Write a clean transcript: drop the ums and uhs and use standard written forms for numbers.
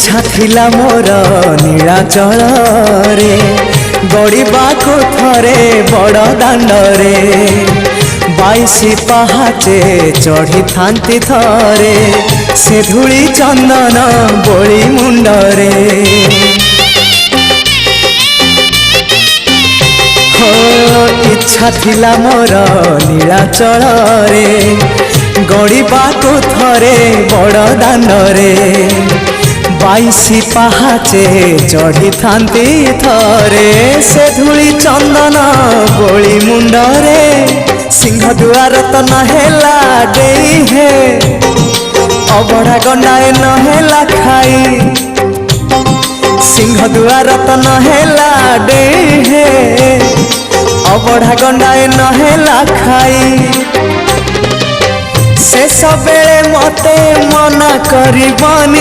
इच्छा थिला मोर नीलाचल रे गड़ाको थरे बड़ दाण्डरे 22 पहाचे चढ़ी थांती थरे से धूली चंदन बोली मुंडरे इच्छा थिला मोर नीलाचल रे गड़ाको थरे बड़ दाण्डरे 22 पहाचे चढ़ी थांती थरे से धूली चंदन बोली मुंडरे सिंह दुआर तो नहेला डेई हे अबड़ा गंडाए नहेला खाई सिंह दुआर तो नहेला डेई हे अबड़ा गंडाए नहेला खाई शेष बेले मते मना करबनी